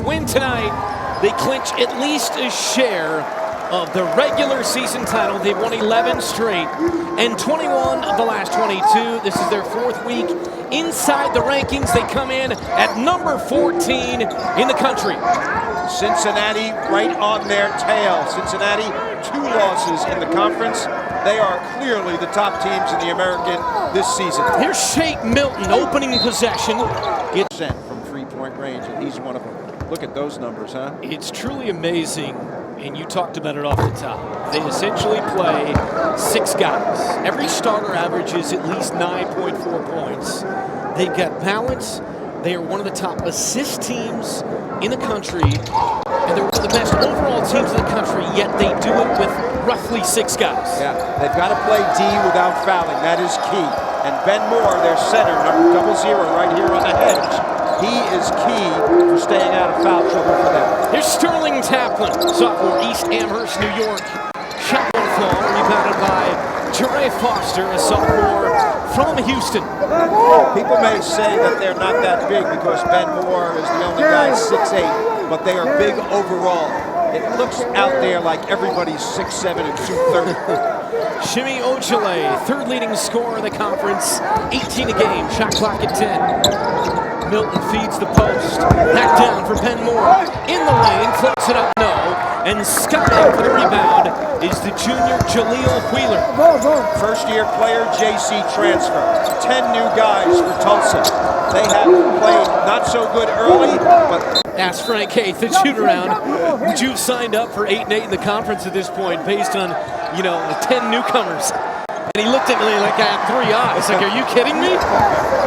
win tonight, they clinch at least a share of the regular season title. They've won 11 straight and 21 of the last 22. This is their fourth week inside the rankings. They come in at number 14 in the country. Cincinnati right on their tail. Cincinnati, 2 losses in the conference. They are clearly the top teams in the American this season. Here's Shake Milton opening possession. It's from three-point range, and he's one of them. Look at those numbers, huh? It's truly amazing, and you talked about it off the top. They essentially play 6 guys. Every starter averages at least 9.4 points. They've got balance. They are one of the top assist teams in the country, and they're one of the best overall teams in the country, yet they do it with roughly 6 guys. Yeah, they've got to play D without fouling. That is key. And Ben Moore, their center, number 00 right here on the hedge, he is key for staying out of foul trouble for them. Here's Sterling Taplin, sophomore, East Amherst, New York. Shotgun fall, rebounded by Jure Foster, a sophomore from Houston. People may say that they're not that big because Ben Moore is the only guy 6'8", but they are big overall. It looks out there like everybody's 6'7" and 230. Shimi Ojale, third leading scorer in the conference, 18 a game, shot clock at 10. Milton feeds the post, back down for Ben Moore, in the lane, floats it up, no, and skying for the rebound is the junior Jaleel Wheeler. First-year player, JC transfer. 10 new guys for Tulsa. They have played not so good early, but... Ask Frank Haith, the shoot-around, would you have signed up for 8-8 in the conference at this point based on, you know, the 10 newcomers? And he looked at me like I had 3 eyes. Like, are you kidding me?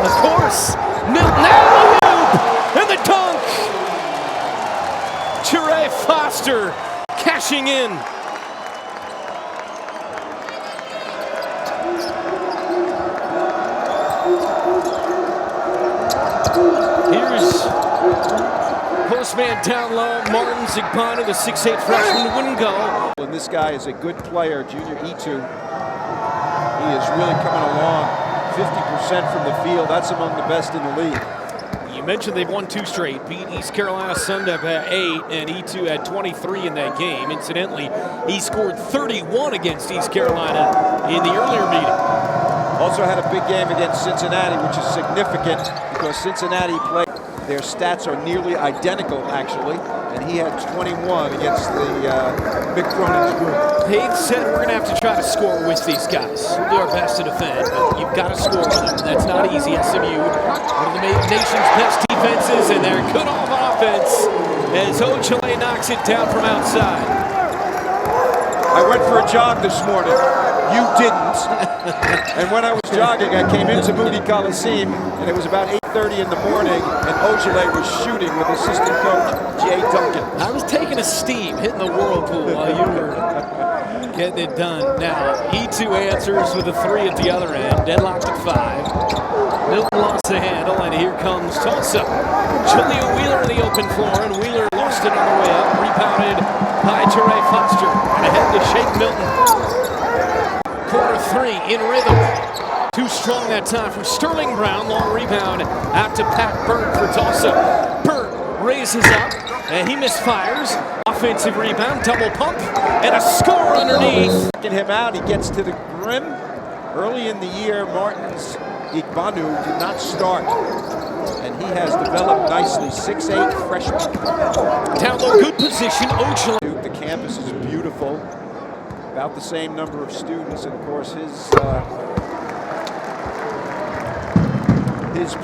Of course. Milton alley-oop and the dunk. Jure Foster cashing in. Here's postman down low. Martin Zigbano, the 6'8 freshman, wouldn't go. And this guy is a good player, junior E2. He is really coming along. 50% from the field. That's among the best in the league. You mentioned they've won 2 straight. Beat East Carolina Sunday at 8, and E2 had 23 in that game. Incidentally, he scored 31 against East Carolina in the earlier meeting. Also had a big game against Cincinnati, which is significant because Cincinnati played. Their stats are nearly identical, actually, and he had 21 against the Mick Cronin's group. Haith said we're going to have to try to score with these guys. We'll do our best to defend, but you've got to score with them. That's not easy. SMU, one of the nation's best defenses, and they're good off offense as Ojale knocks it down from outside. I went for a jog this morning. You didn't. And when I was jogging, I came into Moody Coliseum, and it was about 8:30 in the morning, and Ojale was shooting with assistant coach Jay Duncan. I was taking a steam, hitting the whirlpool while you were getting it done. Now, E2 answers with a 3 at the other end, deadlocked at 5. Milton lost the handle, and here comes Tulsa. Jaleel Wheeler in the open floor, and Wheeler lost it on the way up, rebounded by Jure Foster, and ahead to Shake Milton. Quarter 3 in rhythm. Too strong that time from Sterling Brown. Long rebound out to Pat Burt for Tulsa. Burt raises up and he misfires. Offensive rebound, double pump, and a score underneath. Get him out, he gets to the rim. Early in the year, Martin's Igbanu did not start, and he has developed nicely. 6'8" freshman. Down low, good position. Ojale. The campus is beautiful. About the same number of students, and of course his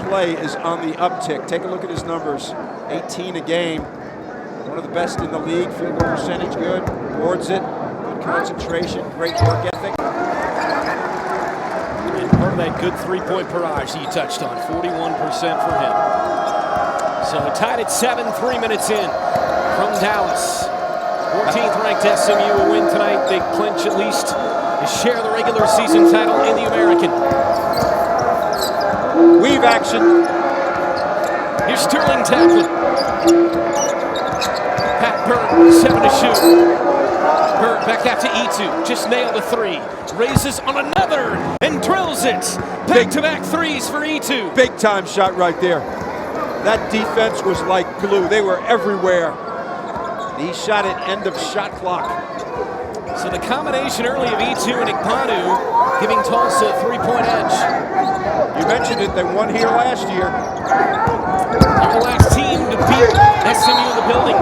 play is on the uptick. Take a look at his numbers. 18 a game. One of the best in the league. Field goal percentage good. Boards it. Good concentration. Great work ethic. And part of that good 3-point barrage that you touched on. 41% for him. So tied at 7, 3 minutes in from Dallas. 14th ranked SMU will win tonight. They clinch at least a share of the regular season title in the American. Weave action. Here's Sterling Taplin. Pat Burt, 7 to shoot. Burt back out to E2. Just nailed a 3. Raises on another and drills it. Back-to-back threes for E2. Big time shot right there. That defense was like glue. They were everywhere. He shot at end of shot clock. So the combination early of E2 and Ikpanu giving Tulsa a 3-point edge. You mentioned it, they won here last year. They're the last team to beat SMU in the building.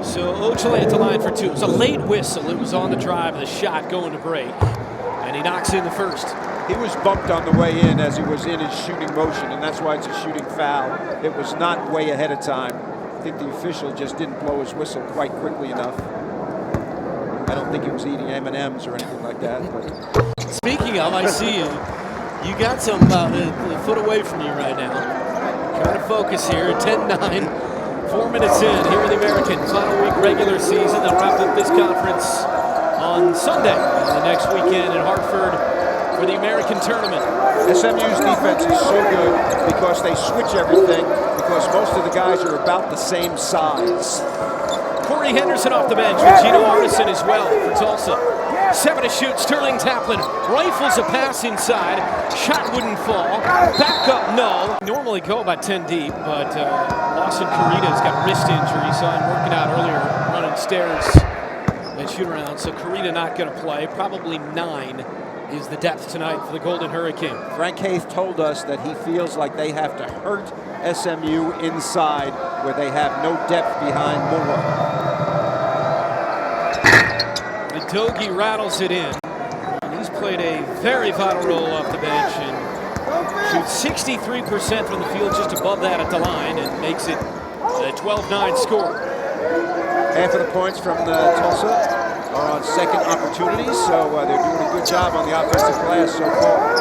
So Ojale at the line for two. It was a late whistle. It was on the drive of the shot going to break. And he knocks in the first. He was bumped on the way in as he was in his shooting motion, and that's why it's a shooting foul. It was not way ahead of time. I think the official just didn't blow his whistle quite quickly enough. I don't think he was eating M&Ms or anything like that. But. Speaking of, I see you. You got some a foot away from you right now. Trying to focus here. 10-9, 4 minutes in. Here are the Americans. Final week regular season. They'll wrap up this conference on Sunday. And the next weekend in Hartford for the American tournament. SMU's defense is so good because they switch everything, because most of the guys are about the same size. Corey Henderson off the bench with Gino Arneson as well for Tulsa. 7 to shoot, Sterling Taplin rifles a pass inside. Shot wouldn't fall. Back up, no. Normally go about 10 deep, but Lawson Carita's got wrist injury. Saw him working out earlier, running stairs and shoot around. So Carita not going to play. Probably 9 is the depth tonight for the Golden Hurricane. Frank Haith told us that he feels like they have to hurt SMU inside where they have no depth behind Moore. Dogi rattles it in. He's played a very vital role off the bench and shoots 63% from the field, just above that at the line, and makes it a 12-9 score. Half of the points from the Tulsa are on second opportunities, so they're doing a good job on the offensive glass so far.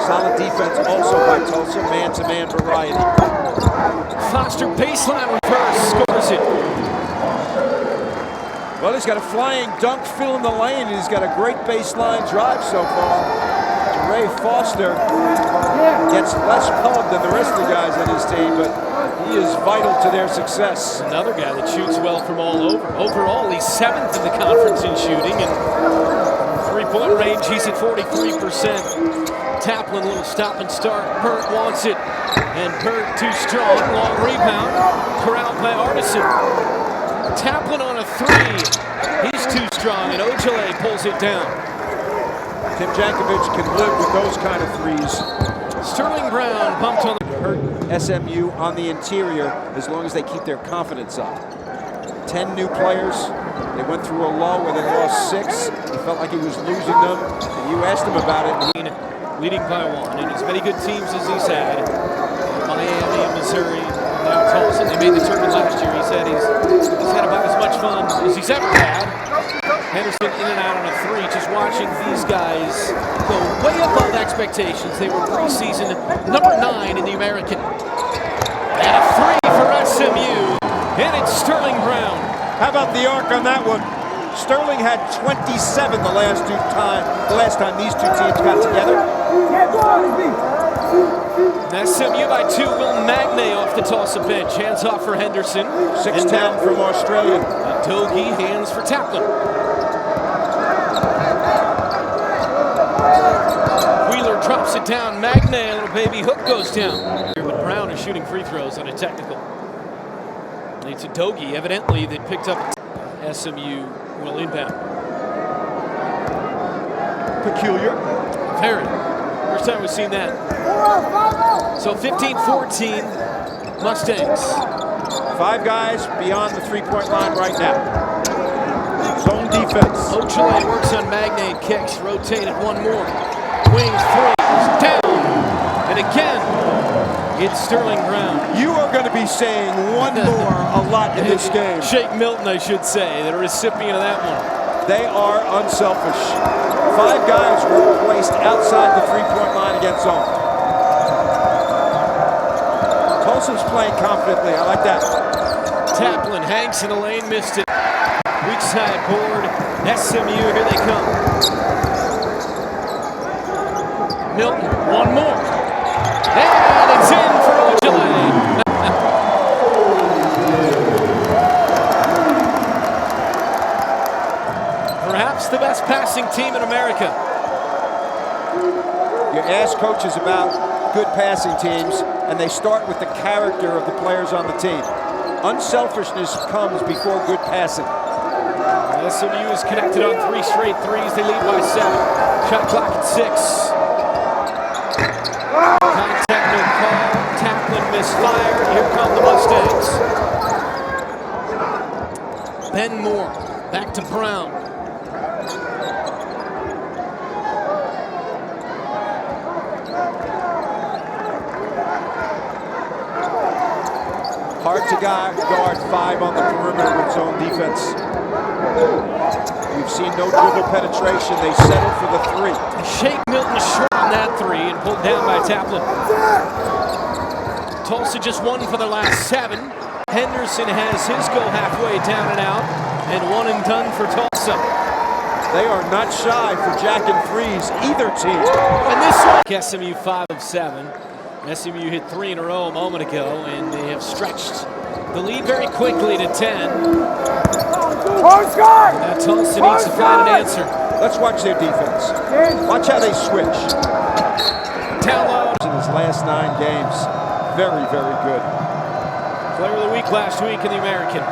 Solid defense also by Tulsa, man-to-man variety. Foster baseline reverse, scores it. Well, he's got a flying dunk filling the lane, and he's got a great baseline drive so far. Ray Foster gets less pub than the rest of the guys on his team, but he is vital to their success. Another guy that shoots well from all over. Overall, he's 7th in the conference in shooting, and three-point range, he's at 43%. Taplin, little stop and start. Burt wants it, and Burt too strong. Long rebound, corralled by Arneson. Taplin on a 3. He's too strong, and Ojale pulls it down. Tim Jankovic can live with those kind of threes. Sterling Brown bumped on the... Hurt SMU on the interior as long as they keep their confidence up. 10 new players. They went through a lull where they lost 6. He felt like he was losing them, and you asked him about it. Leading by 1, and as many good teams as he's had. Miami and Missouri, now Tulsa. They made the tournament last year. He said he's had about as much fun as he's ever had. Henderson in and out on a 3, just watching these guys go way above expectations. They were preseason number 9 in the American. And a 3 for SMU, and it's Sterling Brown. How about the arc on that one? Sterling had 27 the last time these two teams got together. SMU by 2, Will Magne off the Tulsa bench. Hands off for Henderson. 6'10" from Australia. Dogi, hands for Taplin. Wheeler drops it down. Magne, a little baby hook goes down. But Brown is shooting free throws on a technical. It's a Dogi, evidently, that picked up SMU will inbound. Peculiar. Very. First time we've seen that. So 15-14 Mustangs. 5 guys beyond the 3-point line right now. Zone defense. Ojale works on Magne, kicks, rotated one more. Wing 3 is down. And again, it's Sterling Brown. You are going to be saying one more a lot in this game. Shake Milton, I should say, the recipient of that one. They are unselfish. 5 guys were placed outside the 3-point line against zone. Tulsa's playing confidently. I like that. Taplin hangs in the lane, missed it. Weak side board. SMU, here they come. Milton, one more. And it's in for Ojale. Perhaps the best passing team in America. You ask coaches about good passing teams, and they start with the character of the players on the team. Unselfishness comes before good passing. SMU is connected on 3 straight threes. They lead by 7. Shot clock at 6. Contact no call. Tackling misfire. Here come the Mustangs. Ben Moore back to Brown. Hard to guard 5 on the perimeter with zone defense. You've seen no dribble penetration. They settled for the 3. Shake Milton short on that 3 and pulled down by Taplin. Tulsa just 1 for their last 7. Henderson has his go halfway down and out, and 1 and done for Tulsa. They are not shy for jacking threes, either team. And this one, SMU 5 of 7. SMU hit 3 in a row a moment ago, and they have stretched the lead very quickly to 10. Now Tulsa needs to find an answer. Let's watch their defense. Watch how they switch. Tallow. In his last 9 games, very, very good. Player of the week last week in the American.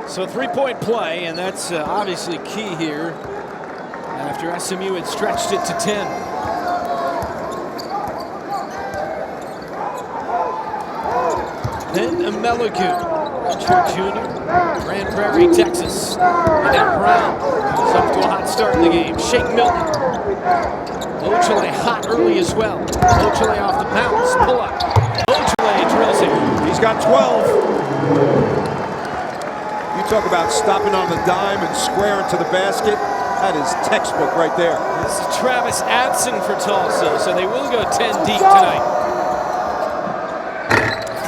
So 3-point play, and that's obviously key here after SMU had stretched it to 10. Then Meligu, redshirt junior, Grand Prairie, Texas. And now Brown is up to a hot start in the game. Shake Milton. Ojale hot early as well. Ojale off the bounce, pull up. Ojale drills it. He's got 12. You talk about stopping on the dime and squaring to the basket. That is textbook right there. This is Travis Abson for Tulsa, so they will go 10 deep tonight.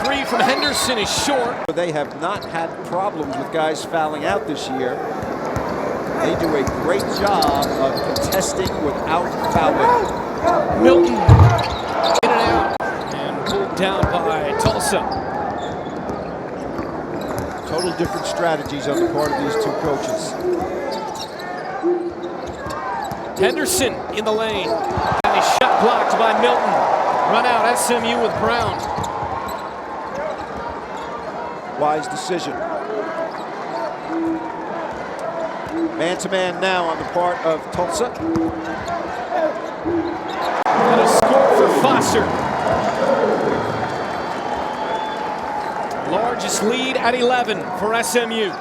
3 from Henderson is short. They have not had problems with guys fouling out this year. They do a great job of contesting without fouling. Milton in and out and pulled down by Tulsa. Total different strategies on the part of these 2 coaches. Henderson in the lane. And a shot blocked by Milton. Run out SMU with Brown. Wise decision. Man-to-man now on the part of Tulsa. And a score for Foster. Largest lead at 11 for SMU.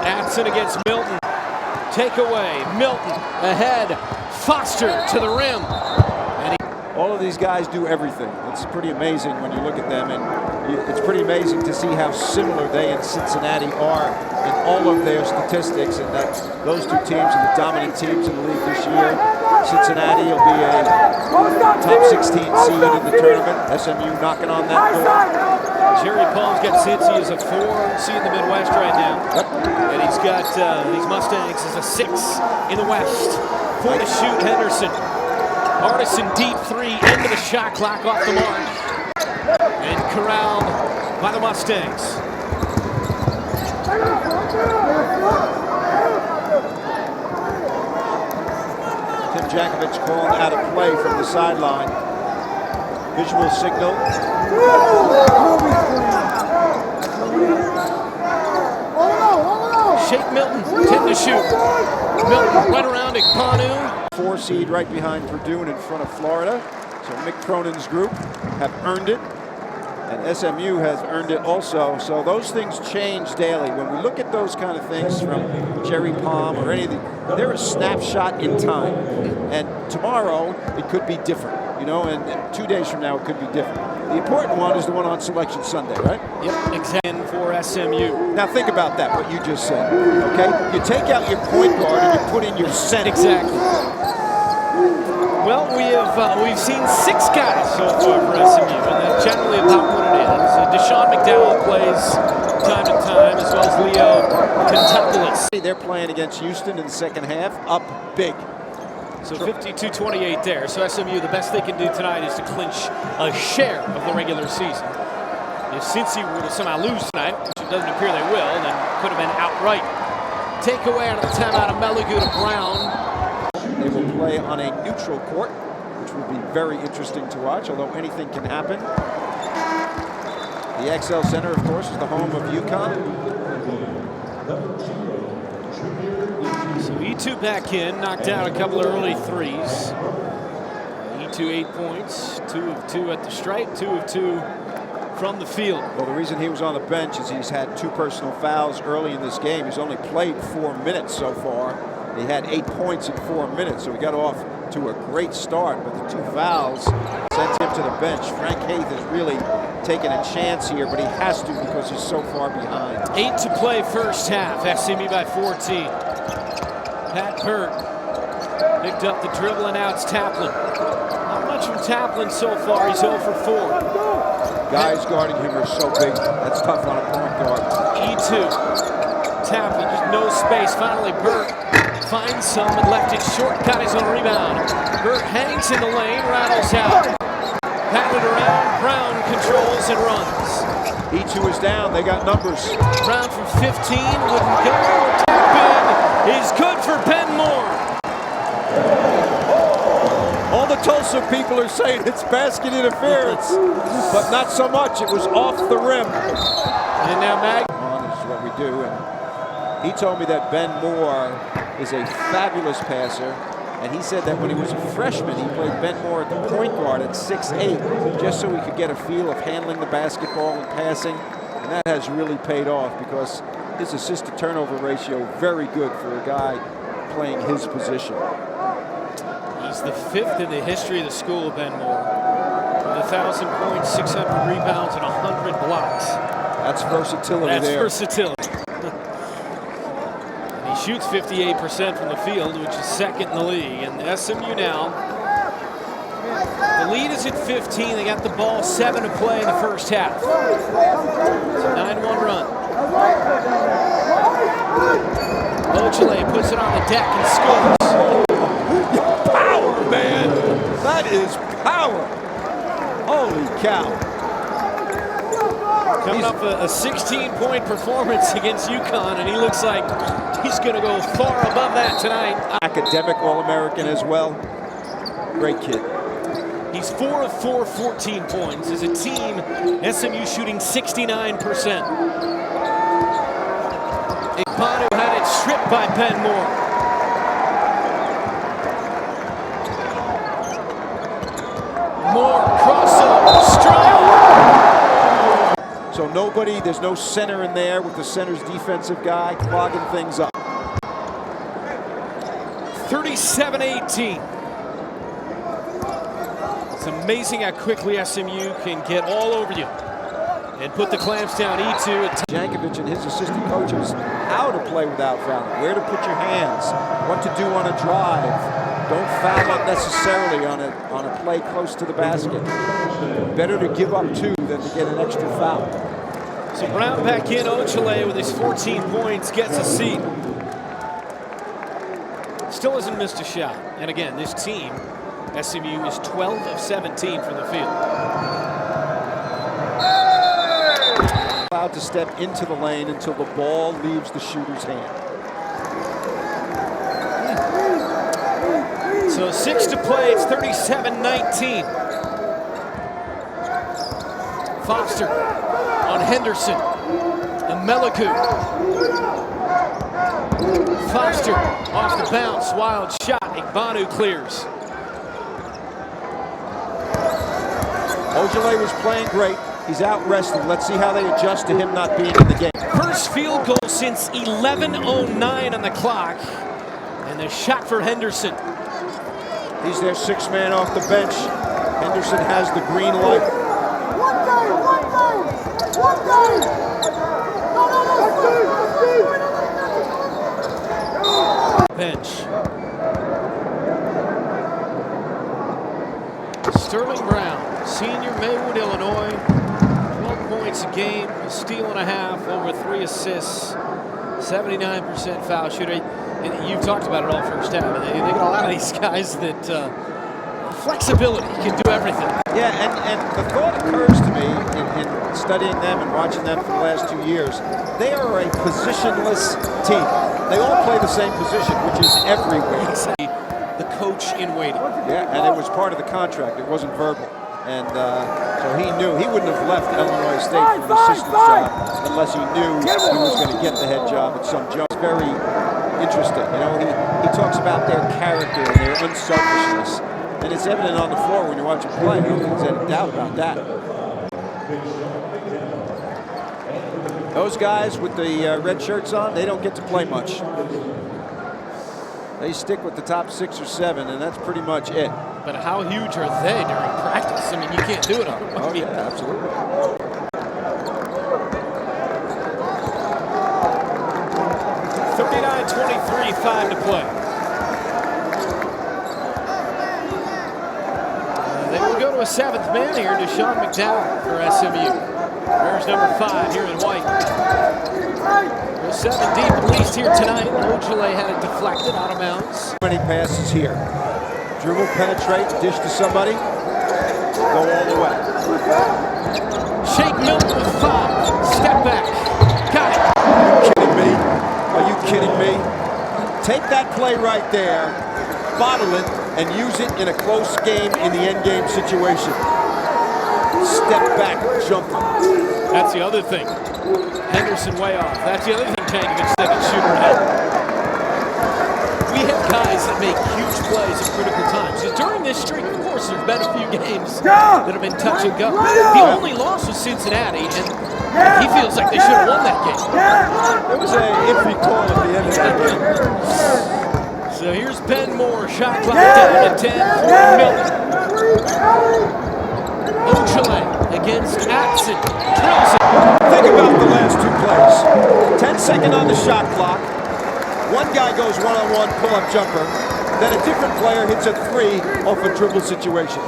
Abson against Milton. Takeaway. Milton ahead. Foster to the rim. All of these guys do everything. It's pretty amazing when you look at them, and it's pretty amazing to see how similar they and Cincinnati are in all of their statistics, and that those 2 teams are the dominant teams in the league this year. Cincinnati will be a top 16 seed in the tournament. SMU knocking on that door. Jerry Palm's got Cincy as a 4 seed in the Midwest right now. Yep. And he's got these Mustangs as a 6 in the West. 4 to shoot, Henderson. Artisan deep 3 into the shot clock off the mark. And corralled by the Mustangs. Tim Jakovich calling out of play from the sideline. Visual signal. Shake Milton, 10 to shoot. Milton right around Ekpanu. 4 seed right behind Purdue and in front of Florida. So Mick Cronin's group have earned it, and SMU has earned it also. So those things change daily. When we look at those kind of things from Jerry Palm or anything, they're a snapshot in time. And tomorrow it could be different, you know, and 2 days from now it could be different. The important one is the one on Selection Sunday, right? Yep, exactly for SMU. Now think about that, what you just said, okay? You take out your point guard and you put in your center. Exactly. Well, we've seen 6 guys so far for SMU, and that's generally about what it is. Deshaun McDowell plays time to time, as well as Leo Contopoulos. They're playing against Houston in the second half, up big. So 52-28 there. So SMU, the best they can do tonight is to clinch a share of the regular season. If Cincy were to somehow lose tonight, which it doesn't appear they will, then it could have been outright. takeaway out of the timeout of Meligu to Brown. They will play on a neutral court, which will be very interesting to watch, although anything can happen. The XL Center, of course, is the home of UConn. So E2 back in, knocked down a couple of early threes. E2 8 points, 2 of 2 at the stripe, 2 of 2 from the field. Well, the reason he was on the bench is he's had 2 personal fouls early in this game. He's only played 4 minutes so far. He had 8 points in 4 minutes, so he got off to a great start, but the 2 fouls sent him to the bench. Frank Haith has really taken a chance here, but he has to because he's so far behind. 8 to play first half, SMU by 14. Pat Burt picked up the dribble and now it's Taplin. Not much from Taplin so far, he's 0 for 4. Guys guarding him are so big, that's tough on a point guard. E2, Taplin, just no space. Finally, Burt finds some and left it short, got his own rebound. Burt hangs in the lane, rattles out. Patted around, Brown controls and runs. E2 is down, they got numbers. Brown from 15, wouldn't go. Tap in is good for Ben Moore. All the Tulsa people are saying it's basket interference, but not so much. It was off the rim. And now Mag. On is what we do. And he told me that Ben Moore is a fabulous passer. And he said that when he was a freshman, he played Ben Moore at the point guard at 6'8", just so he could get a feel of handling the basketball and passing. And that has really paid off because his assist-to-turnover ratio very good for a guy playing his position. He's the 5th in the history of the school, Ben Moore, with 1,000 points, 600 rebounds, and 100 blocks. That's versatility. That's there. versatility. And he shoots 58% from the field, which is 2nd in the league. And SMU now, the lead is at 15. They got the ball, 7 to play in the first half. It's a 9-1 run. Ojale puts it on the deck and scores. Power, man. That is power. Holy cow. Coming up a 16-point performance against UConn, and he looks like he's going to go far above that tonight. Academic All-American as well. Great kid. He's 4 of 4, 14 points. As a team, SMU shooting 69%. Igbanu had it stripped by Ben Moore. Moore, crossover, strong. So nobody, there's no center in there with the center's defensive guy clogging things up. 37-18. It's amazing how quickly SMU can get all over you and put the clamps down. E2. Jankovic and his assistant coaches how to play without fouling, where to put your hands, what to do on a drive. Don't foul unnecessarily on a play close to the basket. Better to give up 2 than to get an extra foul. So Brown back in. Ojale with his 14 points gets a seat. Still hasn't missed a shot. And again, this team, SMU, is 12 of 17 from the field. Allowed to step into the lane until the ball leaves the shooter's hand. So 6 to play, it's 37-19. Foster on Henderson. And Meligu. Foster off the bounce, wild shot. Igbanu clears. Ojale was playing great. He's out resting. Let's see how they adjust to him not being in the game. First field goal since 11:09 on the clock. And the shot for Henderson. He's their 6th man off the bench. Henderson has the green light. Bench. Sterling Brown, senior, Maywood, Illinois. 12 points a game, a steal and a half, over 3 assists, 79% foul shooter. And you've talked about it all first half. They got a lot of these guys that flexibility. He can do everything. Yeah, and the thought occurs to me in studying them and watching them for the last 2 years, they are a positionless team. They all play the same position, which is everywhere. The coach in waiting. Yeah, and it was part of the contract. It wasn't verbal. And so he knew he wouldn't have left Illinois State for the assistant's job unless he knew he was going to get the head job at some job. It's very interesting. You know, he talks about their character and their unselfishness. And it's evident on the floor when you watch him play. There's any doubt about that. Those guys with the red shirts on, they don't get to play much. They stick with the top 6 or 7, and that's pretty much it. But how huge are they during practice? I mean, you can't do it on them. Oh, yeah, absolutely. (39-23), 5 to play. They will go to a 7th man here, Deshaun McDowell for SMU. There's number 5 here in white. Well, 7 deep at least here tonight. Ojale had it deflected out of bounds. Many passes here. Dribble, penetrate, dish to somebody, go all the way. Shake Milton with 5. Step back. Got it. Are you kidding me? Are you kidding me? Take that play right there, bottle it, and use it in a close game in the end game situation. Step back, jumper. That's the other thing. Henderson way off. That's the other thing Tankovic said at shooter head. We have guys that make huge plays at critical times. And during this streak, of course, there's been a few games that have been touch and go. The only loss was Cincinnati, and he feels like they should have won that game. There was an iffy call at the end of that game. So here's Ben Moore, shot clock down to 10 for Milton. Ojale against Atson. Drills it. Think about the last 2 plays. 10-second on the shot clock. One guy goes one-on-one pull-up jumper. Then a different player hits a 3 off a dribble situation.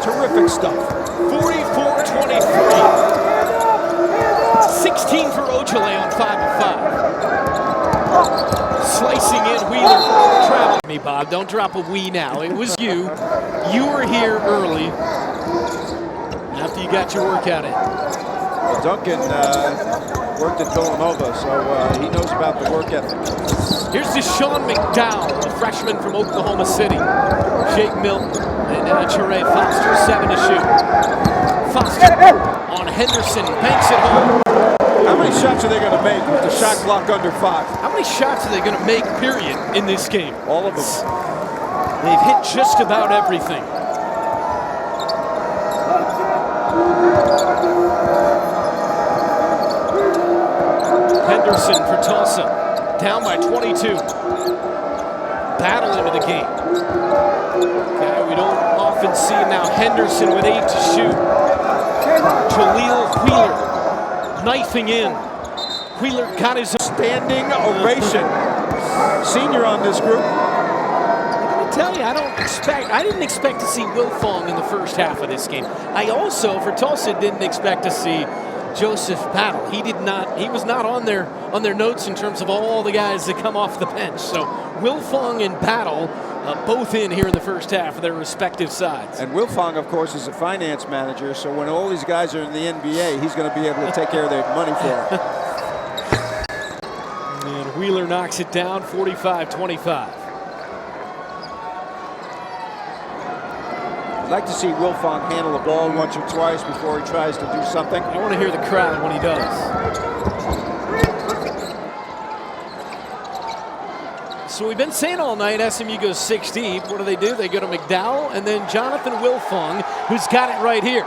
Terrific stuff. 44-23. 16 for Ojale on 5 of 5. Slicing in Wheeler. Travel me, Bob. Don't drop a "we" now. It was you. You were here early after you got your workout in. Well, Duncan worked at Villanova, so he knows about the work ethic. Here's Deshaun McDowell, the freshman from Oklahoma City. Jake Milton and Chere Foster, 7 to shoot. Foster on Henderson, banks it home. How many shots are they going to make with the shot clock under 5? How many shots are they going to make, period, in this game? All of them. They've hit just about everything. Henderson for Tulsa, down by 22. Battle into the game. Guy we don't often see now. Henderson with 8 to shoot. Jaleel Wheeler knifing in. Wheeler got his standing ovation. Senior on this group. I'm going to tell you, I didn't expect to see Will Fong in the first half of this game. I also, for Tulsa, didn't expect to see Joseph Battle. He was not on their notes in terms of all the guys that come off the bench. So Will Fong and Battle both in here in the first half of their respective sides. And Will Fong, of course, is a finance manager, so when all these guys are in the NBA, he's going to be able to take care of their money for them. And Wheeler knocks it down, 45-25. I'd like to see Will Fong handle the ball once or twice before he tries to do something. I want to hear the crowd when he does. So we've been saying all night SMU goes 6 deep. What do? They go to McDowell and then Jonathan Wilfong, who's got it right here.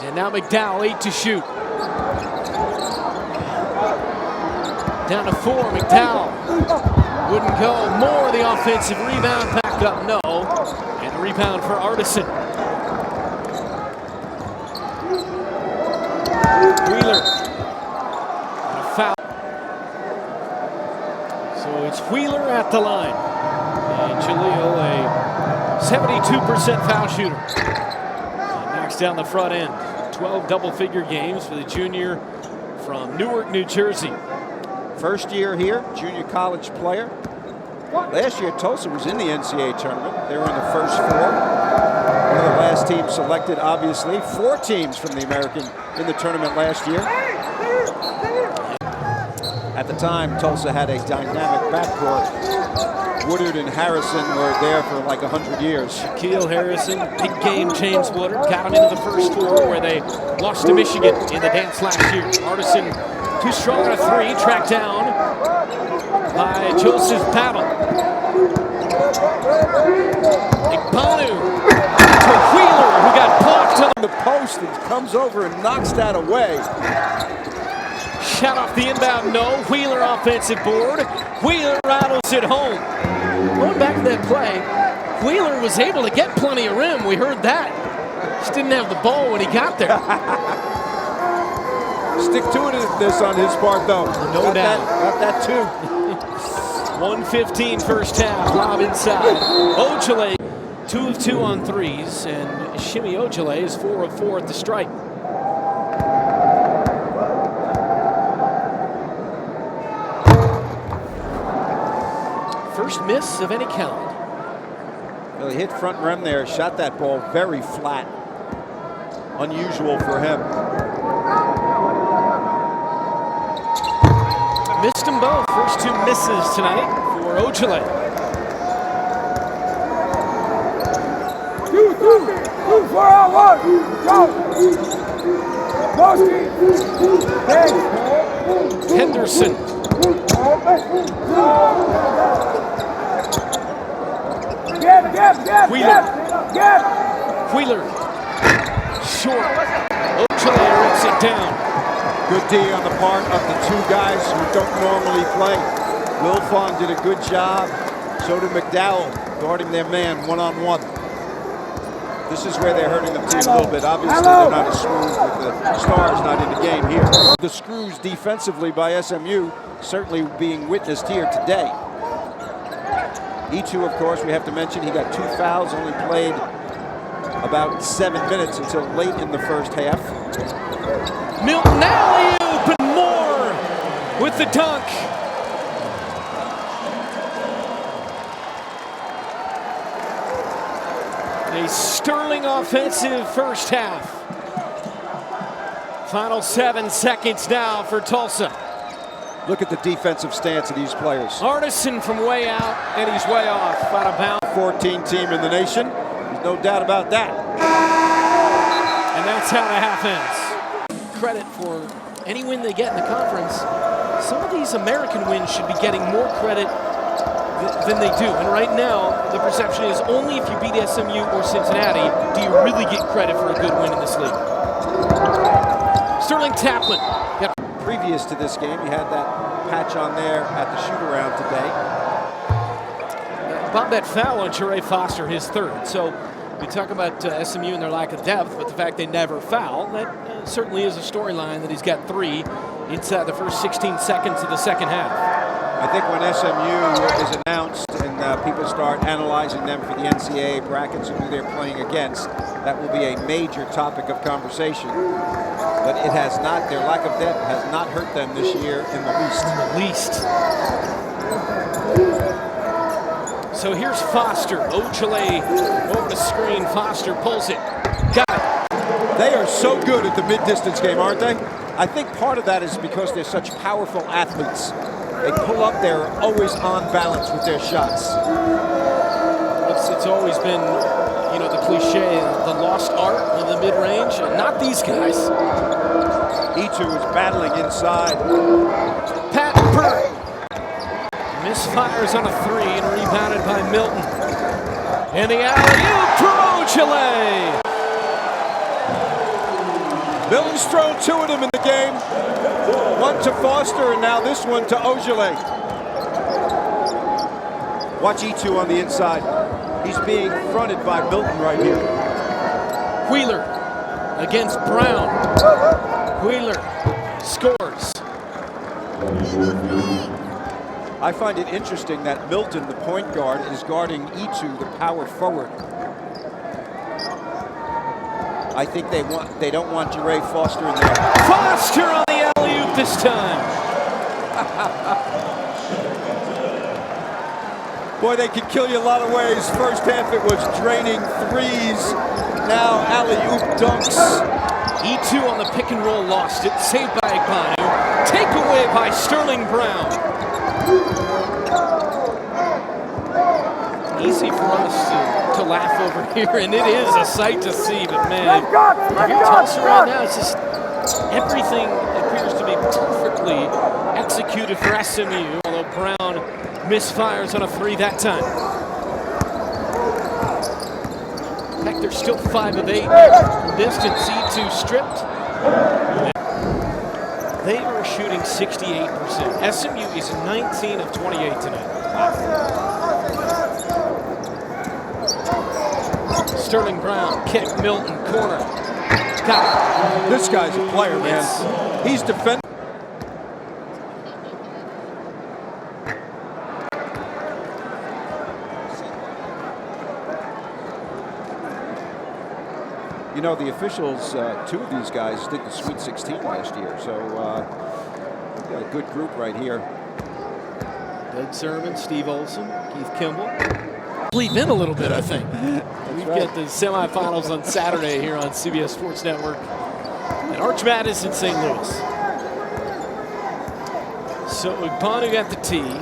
And now McDowell, 8 to shoot. Down to 4, McDowell. Wouldn't go. More the offensive rebound, back up, no. And a rebound for Artisan. Wheeler. And a foul. So it's Wheeler at the line. And Jaleel, a 72% foul shooter. And knocks down the front end. 12 double-figure games for the junior from Newark, New Jersey. First year here, junior college player. Last year, Tulsa was in the NCAA tournament. They were in the first four. One of the last teams selected, obviously. 4 teams from the American in the tournament last year. At the time, Tulsa had a dynamic backcourt. Woodard and Harrison were there for like 100 years. Shaquille Harrison, big game James Woodard, got him into the first four where they lost to Michigan in the dance last year. Artisan, too strong on a three, tracked down by Joseph Battle. Igbanu to Wheeler, who got blocked on The post and comes over and knocks that away. shot off the inbound, no. Wheeler offensive board. Wheeler rattles it home. Going back to that play, Wheeler was able to get plenty of rim. We heard that. Just didn't have the ball when he got there. Stick to it this on his part, though. No doubt. Got that too. 1:15 first half, lob inside. Ojale, 2 of 2 on threes, and Shimmy Ojale is 4 of 4 at the stripe. First miss of any kind. Well, he hit front rim there, shot that ball very flat. Unusual for him. Missed them both. First 2 misses tonight for Ojale. Henderson. Wheeler. Short. Ojale rips it down. Good D on the part of the 2 guys who don't normally play. Wilfong did a good job. So did McDowell, guarding their man one-on-one. This is where they're hurting the team a little bit. Obviously, they're not as smooth with the stars not in the game here. The screws defensively by SMU certainly being witnessed here today. E2, of course, we have to mention, he got 2 fouls, only played about 7 minutes until late in the first half. Milton alley-oop and more with the dunk. A sterling offensive first half. Final 7 seconds now for Tulsa. Look at the defensive stance of these players. Artisan from way out, and he's way off, out of bounds. 14 team in the nation. There's no doubt about that. And that's how the half ends. Credit for any win they get in the conference. Some of these American wins should be getting more credit than they do. And right now, the perception is only if you beat SMU or Cincinnati do you really get credit for a good win in this league. Sterling Taplin. Previous to this game, he had that patch on there at the shoot-around today. About that foul on Jure Foster, his 3rd. So we talk about SMU and their lack of depth, but the fact they never foul, that certainly is a storyline that he's got 3 inside the first 16 seconds of the second half. I think when SMU is announced and people start analyzing them for the NCAA brackets and who they're playing against, that will be a major topic of conversation. But it has not, their lack of depth has not hurt them this year in the least. So here's Foster. Ojale over the screen. Foster pulls it. Got it. They are so good at the mid-distance game, aren't they? I think part of that is because they're such powerful athletes. They pull up, they're always on balance with their shots. It's always been, you know, the cliche, the lost art of the mid-range. Not these guys. E2 is battling inside. Pat Burke misfires on a 3 and rebounded by Milton. And the alley-oop for Ojale. Milton's thrown 2 of them in the game. 1 to Foster and now this one to Ojale. Watch E2 on the inside. He's being fronted by Milton right here. Wheeler against Brown. Wheeler scores. I find it interesting that Milton, the point guard, is guarding E2, the power forward. I think they don't want Jure Foster in there. Foster on the alley-oop this time. Boy, they can kill you a lot of ways. First half it was draining threes. Now alley-oop dunks. E2 on the pick and roll lost it. Saved by Igbanu. Takeaway by Sterling Brown. Easy for us to laugh over here, and it is a sight to see. But man, if you're Tulsa right now, it's just everything appears to be perfectly executed for SMU, although Brown misfires on a three that time. Heck, they're still 5 of 8 from distance. E2 stripped. They are shooting 68%. SMU is 19 of 28 tonight. Sterling Brown, kick, Milton, corner. Got it. This guy's a player, man. He's defending. You know, the officials, 2 of these guys did the Sweet 16 last year, so we've got a good group right here. Doug Sermon, Steve Olson, Keith Kimball. Bleed in a little bit, I think. We've got the semifinals on Saturday here on CBS Sports Network at Arch Madness in St. Louis. So Igbanu at the tee.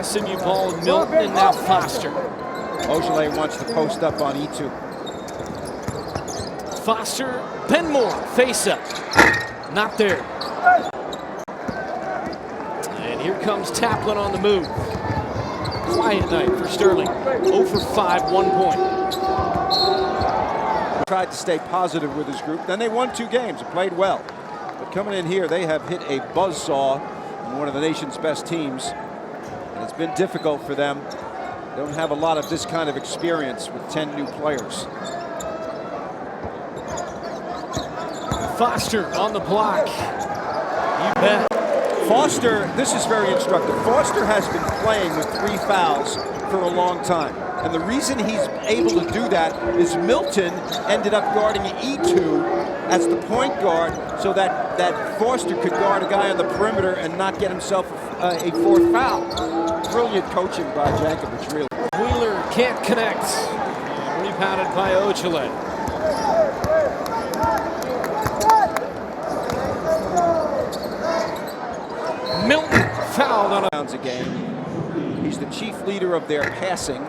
SMU ball with Milton and now Foster. Ojale wants to post up on E2. Foster, Benmore, face up. Not there. And here comes Taplin on the move. Quiet night for Sterling. 0 for 5, 1 point. Tried to stay positive with his group. Then they won 2 games and played well. But coming in here, they have hit a buzzsaw in one of the nation's best teams. And it's been difficult for them. They don't have a lot of this kind of experience with 10 new players. Foster on the block. You bet. Foster, this is very instructive. Foster has been playing with 3 fouls for a long time. And the reason he's able to do that is Milton ended up guarding E2 as the point guard so that Foster could guard a guy on the perimeter and not get himself a 4th foul. Brilliant coaching by Jankovic, really. Wheeler can't connect. Rebounded by Ojale. Milton fouled on a game. He's the chief leader of their passing.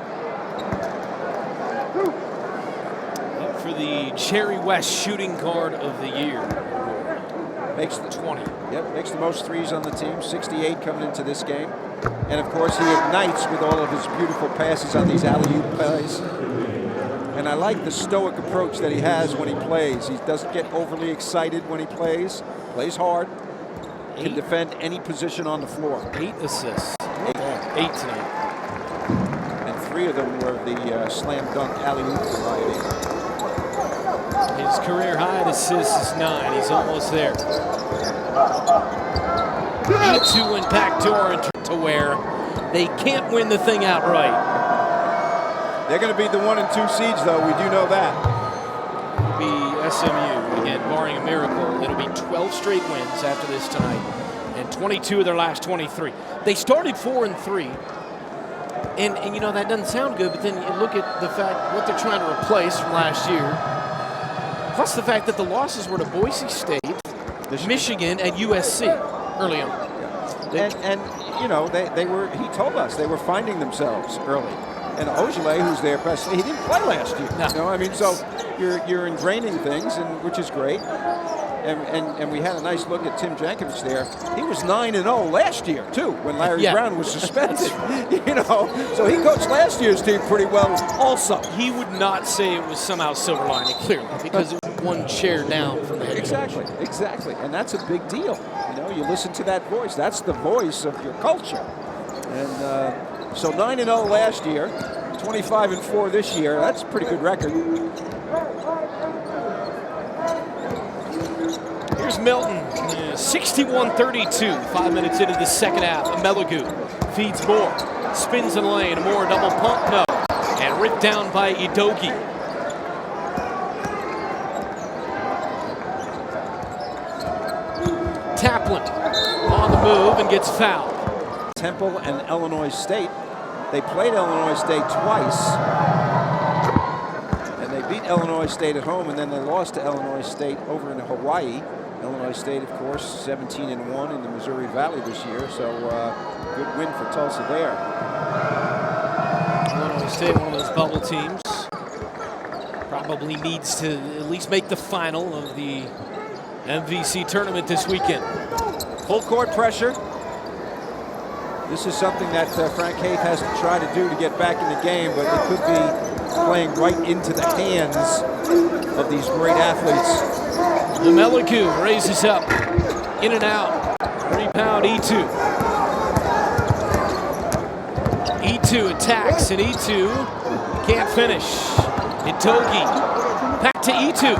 For the Jerry West shooting guard of the year. Makes the 20. Yep, makes the most threes on the team. 68 coming into this game. And of course he ignites with all of his beautiful passes on these alley-oop plays. And I like the stoic approach that he has when he plays. He doesn't get overly excited when he plays. Plays hard. Can defend any position on the floor. 8 assists. 8 tonight. And 3 of them were the slam dunk alley-oop variety. His career high in assists is 9. He's almost there. E2 went backdoor and to where they can't win the thing outright. They're going to be the 1 and 2 seeds, though. We do know that. It'll be SMU. Again, barring a miracle, it'll be 12 straight wins after this tonight, and 22 of their last 23. They started 4 and 3, and you know that doesn't sound good. But then you look at the fact what they're trying to replace from last year, plus the fact that the losses were to Boise State, Michigan, and USC early on. And you know they were. He told us they were finding themselves early. And Ojale, who's their best, he didn't play last year. No. You know, I mean, so you're ingraining things, and which is great. And we had a nice look at Tim Jankovic there. He was 9-0 last year too, when Larry Brown was suspended. You know, so he coached last year's team pretty well. Also, he would not say it was somehow silver lining, clearly, because it was 1 chair down from the head. Exactly, and that's a big deal. You know, you listen to that voice. That's the voice of your culture. And so 9-0 last year, 25-4 this year. That's a pretty good record. Here's Milton, 61-32, 5 minutes into the second half. Amelagu feeds Moore, spins in the lane. Moore double pump, no, and ripped down by Idogi. Taplin on the move and gets fouled. Temple and Illinois State They played Illinois State twice, and they beat Illinois State at home, and then they lost to Illinois State over in Hawaii. Illinois State, of course, 17-1 in the Missouri Valley this year, so good win for Tulsa there. Illinois State, one of those bubble teams, probably needs to at least make the final of the MVC tournament this weekend. Full court pressure. This is something that Frank Haith has to try to do to get back in the game, but it could be playing right into the hands of these great athletes. The Meliku raises up, in and out. Rebound E2. E2 attacks, and E2 can't finish. Itogi back to E2.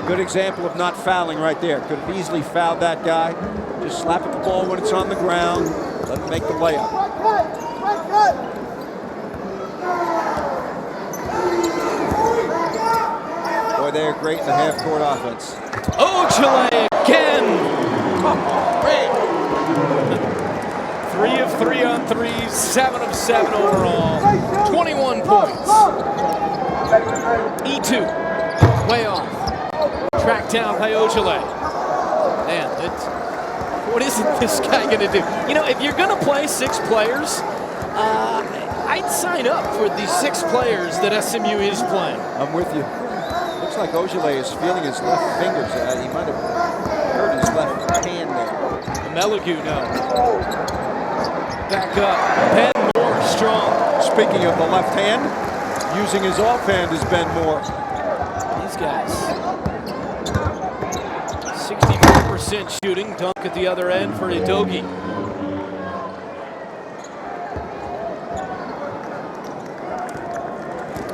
Good example of not fouling right there. Could have easily fouled that guy. Just slap at the ball when it's on the ground. Let him make the layup. Boy, they're great in the half-court offense. Ojale again. 3 of 3 on threes, 7 of 7 overall, 21 points. E2, way off. Tracked down by Ojale. Man, what isn't this guy going to do? You know, if you're going to play 6 players, I'd sign up for the 6 players that SMU is playing. I'm with you. Looks like Ojale is feeling his left fingers. He might have hurt his left hand there. Meliku, no. Back up. Ben Moore, strong. Speaking of the left hand, using his offhand is Ben Moore. These guys. 64% shooting. Dunk at the other end for Itogi.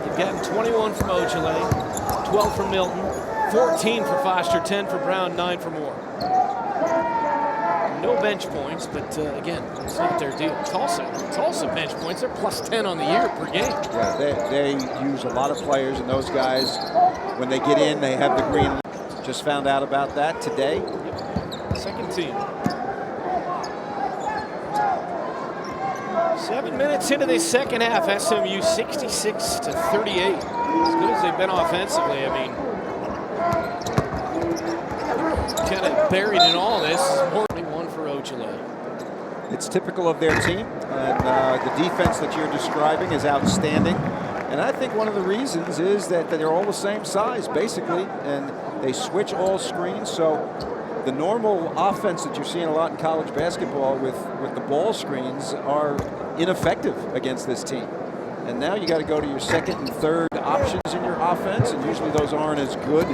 They've gotten 21 from Ojale, 12 from Milton, 14 for Foster, 10 for Brown, 9 for Moore. No bench points, but again, it's not their deal. Tulsa bench points. They're plus 10 on the year per game. Yeah, they use a lot of players, and those guys, when they get in, they have the green. Just found out about that today. Yep. Second team. 7 minutes into the second half, SMU 66-38. As good as they've been offensively, I mean, kind of buried in all this. More than one for Ojale. It's typical of their team, and the defense that you're describing is outstanding. And I think one of the reasons is that they're all the same size, basically, and they switch all screens. So the normal offense that you're seeing a lot in college basketball with the ball screens are ineffective against this team. And now you got to go to your second and third options in your offense, and usually those aren't as good.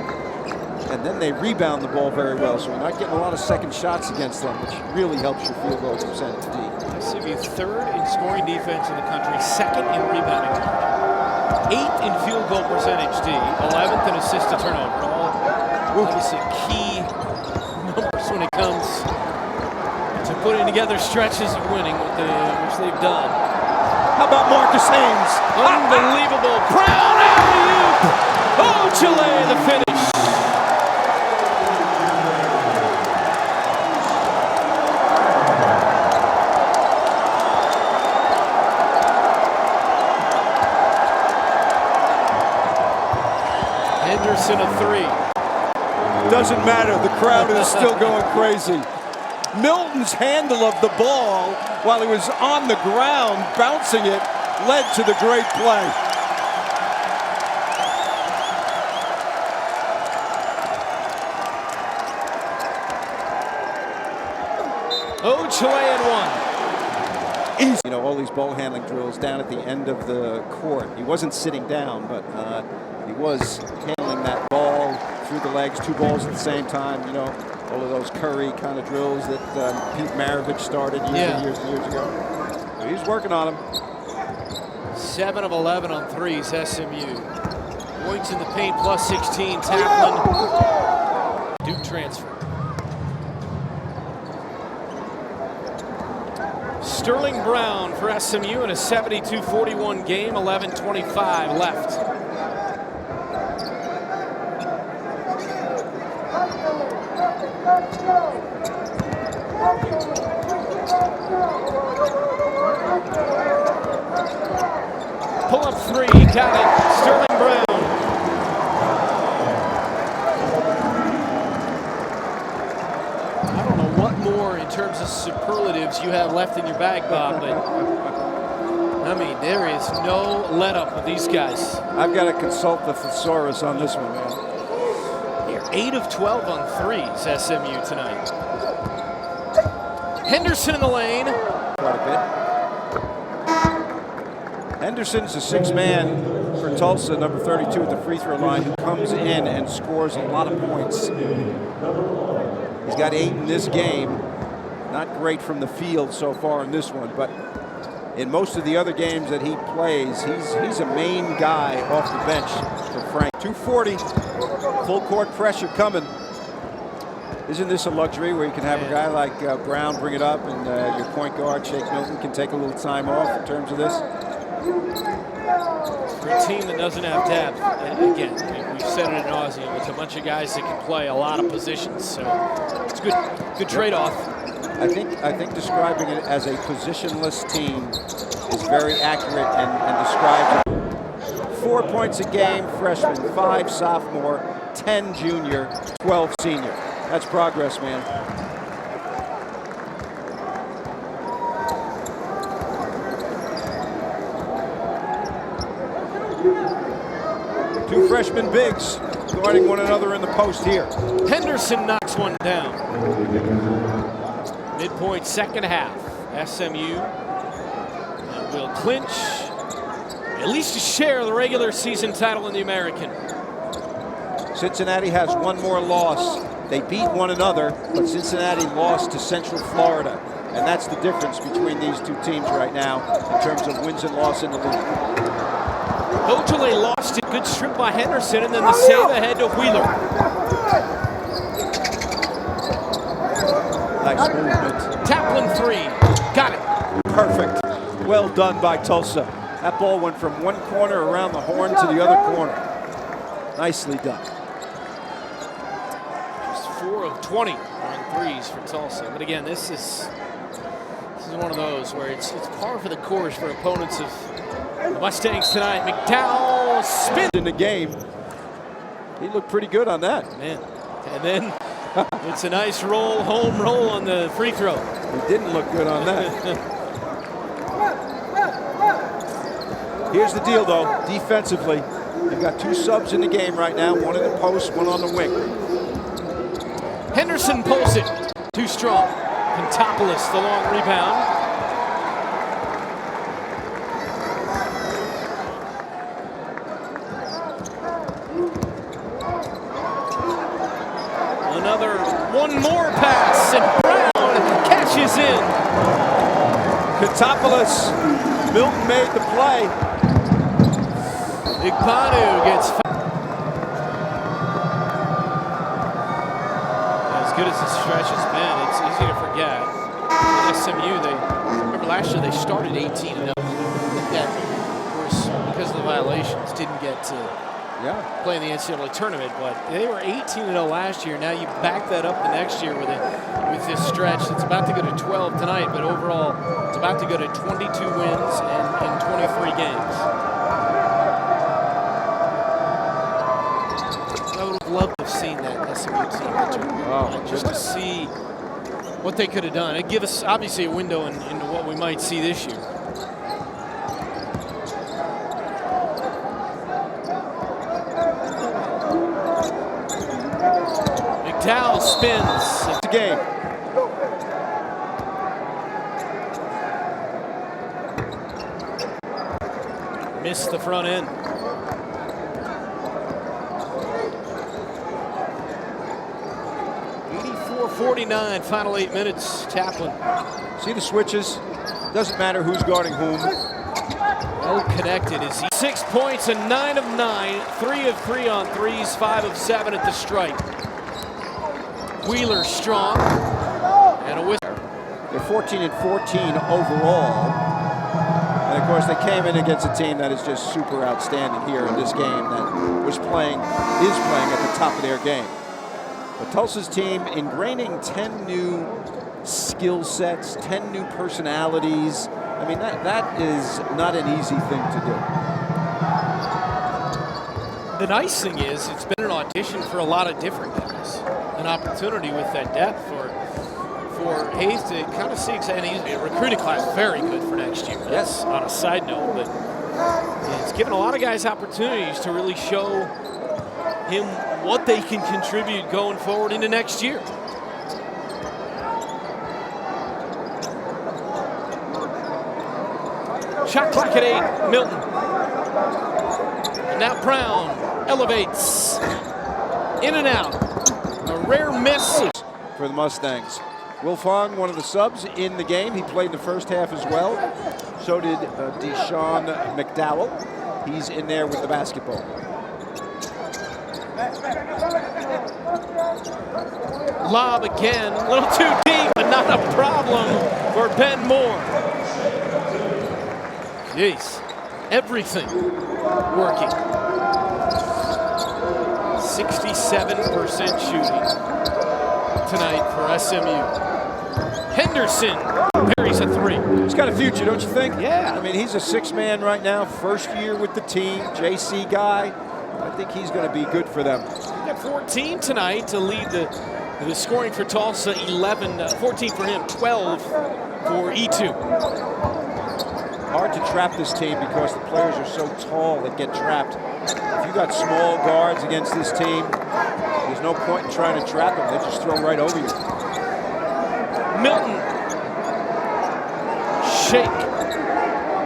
And then they rebound the ball very well, so you're not getting a lot of second shots against them, which really helps your field goal percentage D. SMU third in scoring defense in the country, second in rebounding, 8th in field goal percentage D, 11th in assist to turnover. All obviously key numbers when it comes to putting together stretches of winning, which they've done. How about Marcus Haynes? Unbelievable. Brown alley-oop. Ojale the finish. Henderson a 3. Doesn't matter. The crowd is still going crazy. Milton's handle of the ball while he was on the ground bouncing it led to the great play. Ojale and 1. Easy. You know, all these ball handling drills down at the end of the court. He wasn't sitting down, but he was handling that ball through the legs, 2 balls at the same time. You know, all of those Curry kind of drills that Pete Maravich started years and years ago. So he's working on them. 7 of 11 on threes, SMU. Points in the paint, plus 16. Taplin. Duke transfer. Sterling Brown for SMU in a 72-41 game, 11:25 left. three, got it. Sterling Brown. I don't know what more in terms of superlatives you have left in your bag, Bob, but I mean, there is no let up with these guys. I've got to consult the thesaurus on this one, man. Here, 8 of 12 on threes, SMU tonight. Henderson in the lane. Quite a bit. Henderson's a sixth man for Tulsa, number 32 at the free throw line, who comes in and scores a lot of points. He's got 8 in this game. Not great from the field so far in this one, but in most of the other games that he plays, he's a main guy off the bench for Frank. 240, full court pressure coming. Isn't this a luxury where you can have a guy like Brown bring it up and your point guard, Shake Milton, can take a little time off in terms of this? For a team that doesn't have depth, and again, we've said it ad nauseum, it's a bunch of guys that can play a lot of positions, so it's good trade-off. I think describing it as a positionless team is very accurate and describes it. 4 points a game, freshman, 5 sophomore, 10 junior, 12 senior. That's progress, man. Two freshman bigs guarding one another in the post here. Henderson knocks one down. Midpoint second half. SMU will clinch at least a share of the regular season title in the American. Cincinnati has one more loss. They beat one another, but Cincinnati lost to Central Florida. And that's the difference between these two teams right now in terms of wins and losses in the league. Ojale lost it. Good strip by Henderson, and then the save ahead to Wheeler. Nice movement. Taplin three. Got it. Perfect. Well done by Tulsa. That ball went from one corner around the horn to the other corner. Nicely done. Just 4 of 20 on threes for Tulsa. But again, this is one of those where it's par for the course for opponents of the Mustangs tonight. McDowell spins in the game. He looked pretty good on that. Man. And then it's a nice roll, home roll on the free throw. He didn't look good on that. Here's the deal, though. Defensively, you've got 2 subs in the game right now. One in the post, one on the wing. Henderson pulls it. Too strong. Pantopoulos, the long rebound. One more pass, and Brown catches in. Pantopoulos, Milton made the play. Igbanu gets as good as the stretch has been. It's easy to forget. With SMU, remember last year they started 18-0. That, of course, because of the violations, didn't get to play in the NCAA tournament, but they were 18-0 last year. Now you back that up the next year with this stretch. It's about to go to 12 tonight, but overall it's about to go to 22 wins in 23 games. I would have loved to have seen that SMU team just to see what they could have done. It'd give us obviously a window into what we might see this year. McDowell spins. It's the game. Missed the front end. .49, final 8 minutes. Taplin. See the switches? Doesn't matter who's guarding whom. Well connected is he. 6 points and 9 of 9. 3 of 3 on threes. 5 of 7 at the stripe. Wheeler strong. And a whistle. They're 14 and 14 overall. And of course they came in against a team that is just super outstanding here in this game that is playing at the top of their game. But Tulsa's team ingraining 10 new skill sets, 10 new personalities. I mean, that is not an easy thing to do. The nice thing is it's been an audition for a lot of different guys. An opportunity with that depth for Hayes to kind of see, and he's a recruiting class very good for next year. That's on a side note, but it's given a lot of guys opportunities to really show him what they can contribute going forward into next year. Shot clock at 8, Milton. And now Brown elevates, in and out. A rare miss for the Mustangs. Wilfong, one of the subs in the game. He played the first half as well. So did Deshaun McDowell. He's in there with the basketball. Lob again, a little too deep, but not a problem for Ben Moore. Jeez, everything working. 67% shooting tonight for SMU. Henderson buries a 3. He's got a future, don't you think? Yeah. I mean, he's a 6 man right now, first year with the team, JC guy. I think he's going to be good for them. He got 14 tonight to lead the scoring for Tulsa. 14 for him, 12 for E2. Hard to trap this team because the players are so tall that get trapped. If you got small guards against this team, there's no point in trying to trap them. They just throw right over you. Milton. Shake.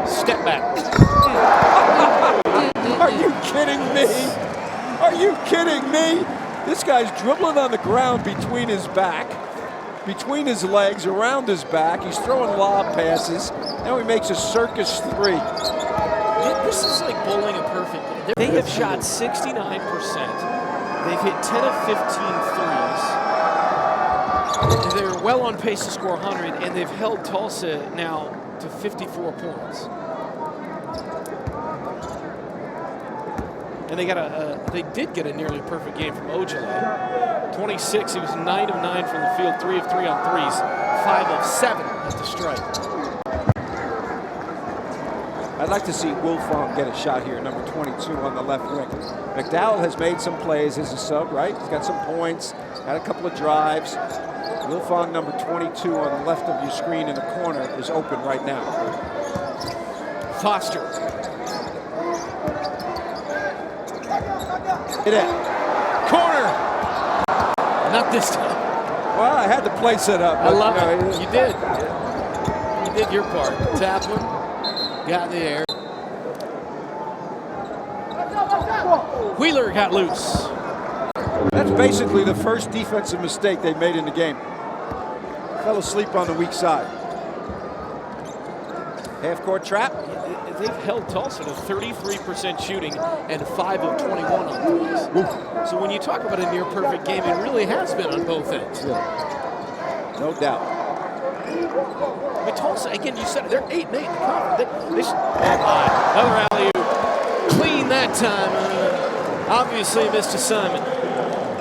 Step back. Are you kidding me? Are you kidding me? This guy's dribbling on the ground between his back, between his legs, around his back. He's throwing lob passes. Now he makes a circus 3. This is like bowling a perfect game. They have shot 69%. They've hit 10 of 15 threes. They're well on pace to score 100, and they've held Tulsa now to 54 points. And they did get a nearly perfect game from Ojale. 26, he was 9 of 9 from the field, 3 of 3 on threes, 5 of 7 at the strike. I'd like to see Wilfong get a shot here, number 22 on the left wing. McDowell has made some plays as a sub, right? He's got some points, had a couple of drives. Wilfong, number 22 on the left of your screen in the corner, is open right now. Foster. Hit it. Corner. Not this time. Well, I had the play set up. I love it. You did. You did your part. Taplin got in the air. Wheeler got loose. That's basically the first defensive mistake they made in the game. Fell asleep on the weak side. Half-court trap. They've held Tulsa to 33% shooting and 5 of 21 on threes. So when you talk about a near-perfect game, it really has been on both ends. Yeah. No doubt. I mean, Tulsa, again, you said it, they're 8-8 in the conference. Another alley-oop. Clean that time. Obviously missed assignment.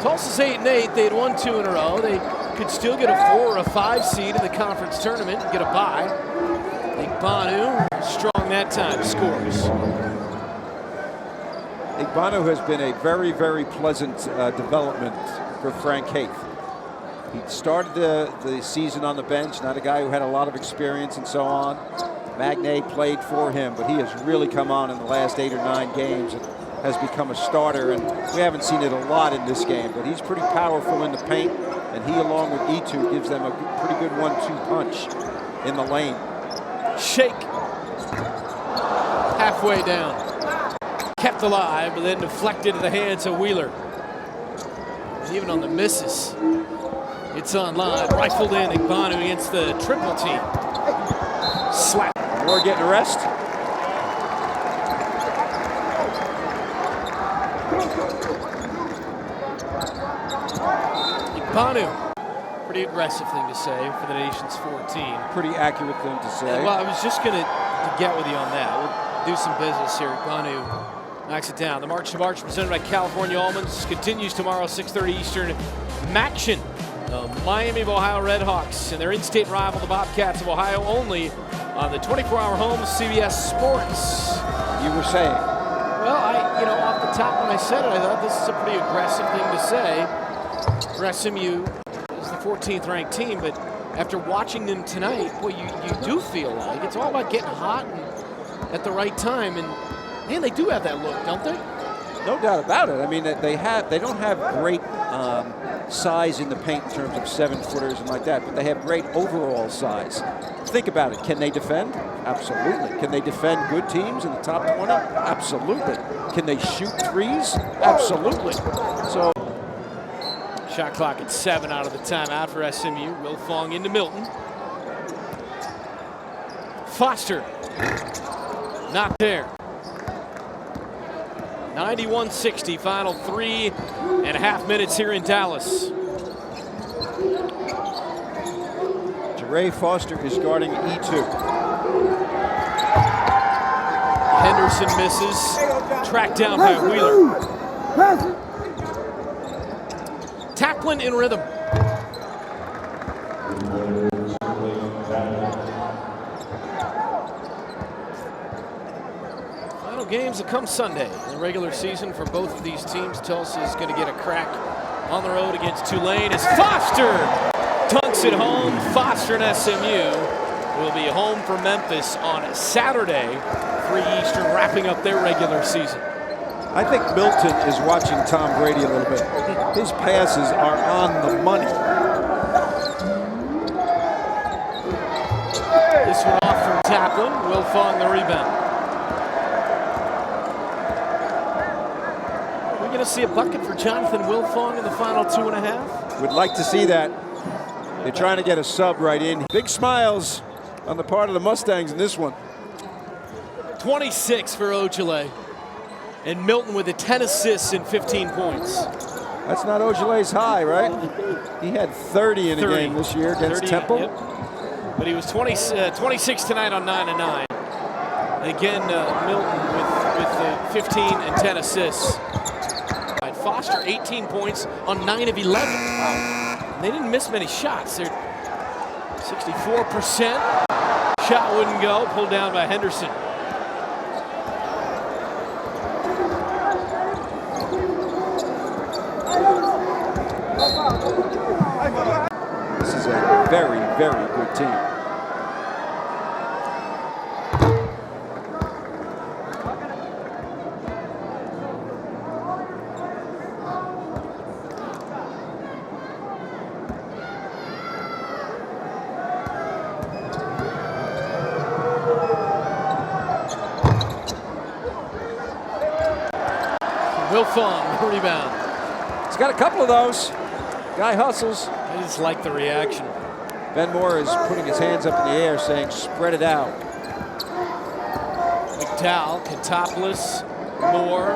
Tulsa's 8-8. They had won 2 in a row. They could still get a 4 or a 5 seed in the conference tournament and get a bye. Igbanu, strong that time, scores. Igbanu has been a very, very pleasant development for Frank Haith. He started the season on the bench, not a guy who had a lot of experience and so on. Magnay played for him, but he has really come on in the last 8 or 9 games and has become a starter. And we haven't seen it a lot in this game, but he's pretty powerful in the paint. And he, along with E2, gives them a pretty good 1-2 punch in the lane. Shake. Halfway down. Kept alive, but then deflected to the hands of Wheeler. And even on the misses, it's on line. Rifled in, Igbanu against the triple team. Slap. Moore getting a rest. Igbanu. Pretty aggressive thing to say for the nation's 14. Pretty accurate thing to say. Well, I was just going to get with you on that. We'll do some business here. Igbanu knocks it down. The March to March presented by California Almonds continues tomorrow, 6:30 Eastern. Maction, the Miami of Ohio Redhawks, and their in-state rival, the Bobcats of Ohio, only on the 24-hour home of CBS Sports. You were saying. Well, off the top when I said it, I thought this is a pretty aggressive thing to say for SMU as the 14th ranked team, but after watching them tonight, boy, you do feel like it's all about getting hot and at the right time, and man, they do have that look, don't they? No doubt about it. I mean, they don't have great size in the paint in terms of 7-footers and like that, but they have great overall size. Think about it. Can they defend? Absolutely. Can they defend good teams in the top 20? Absolutely. Can they shoot threes? Absolutely. So, shot clock at 7 out of the timeout for SMU. Will Fong into Milton. Foster. Not there. 91-60, final 3.5 minutes here in Dallas. Ray Foster is guarding E2. Henderson misses. Tracked down by Wheeler. Taplin in rhythm. Final games that come Sunday in the regular season for both of these teams. Tulsa is going to get a crack on the road against Tulane as Foster dunks it home. Foster and SMU will be home for Memphis on Saturday, 3 Eastern, wrapping up their regular season. I think Milton is watching Tom Brady a little bit. His passes are on the money. This one off from Taplin. Will Fong the rebound. We're going to see a bucket for Jonathan Wilfong in the final 2.5. Would like to see that. They're trying to get a sub right in. Big smiles on the part of the Mustangs in this one. 26 for Ojale. And Milton with 10 assists and 15 points. That's not Ojale's high, right? He had 30 in a game this year against Temple. Yep. But he was 26 tonight on 9 and 9. Again, Milton with 15 and 10 assists. Foster 18 points on 9 of 11. Wow. They didn't miss many shots. They're 64%. Shot wouldn't go. Pulled down by Henderson. This is a very, very good team. Wilfong, rebound. He's got a couple of those. Guy hustles. I just like the reaction. Ben Moore is putting his hands up in the air saying, spread it out. McDowell, Katopoulos, Moore,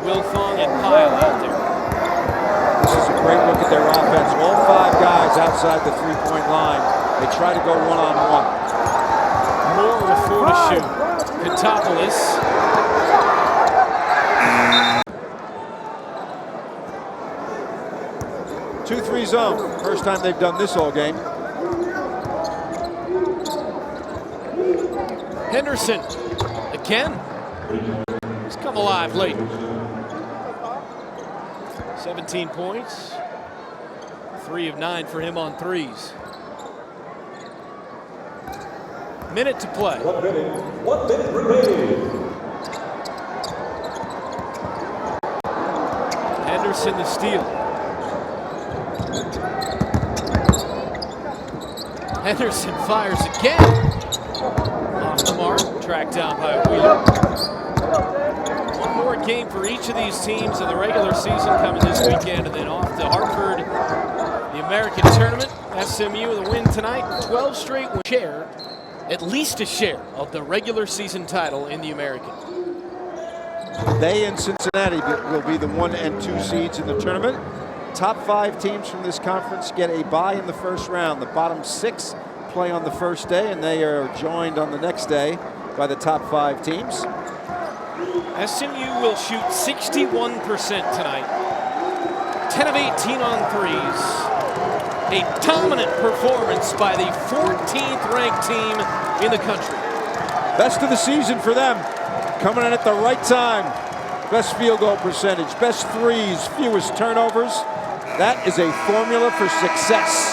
Wilfong, and Pyle out there. This is a great look at their offense. All 5 guys outside the three-point line. They try to go one-on-one. Moore with 4 to shoot. Katopoulos. 2-3 zone. First time they've done this all game. Henderson again. He's come alive late. 17 points. 3 of 9 for him on threes. Minute to play. 1 minute remaining. Henderson the steal. Henderson fires again. Off the mark, tracked down by Wheeler. One more game for each of these teams in the regular season coming this weekend, and then off to Hartford, the American Tournament. SMU with a win tonight, 12 straight wins. Share, at least a share of the regular season title in the American. They and Cincinnati will be the 1 and 2 seeds in the tournament. Top 5 teams from this conference get a bye in the first round. The bottom 6 play on the first day, and they are joined on the next day by the top 5 teams. SMU will shoot 61% tonight. 10 of 18 on threes. A dominant performance by the 14th ranked team in the country. Best of the season for them. Coming in at the right time. best field goal percentage, best threes, fewest turnovers. That is a formula for success.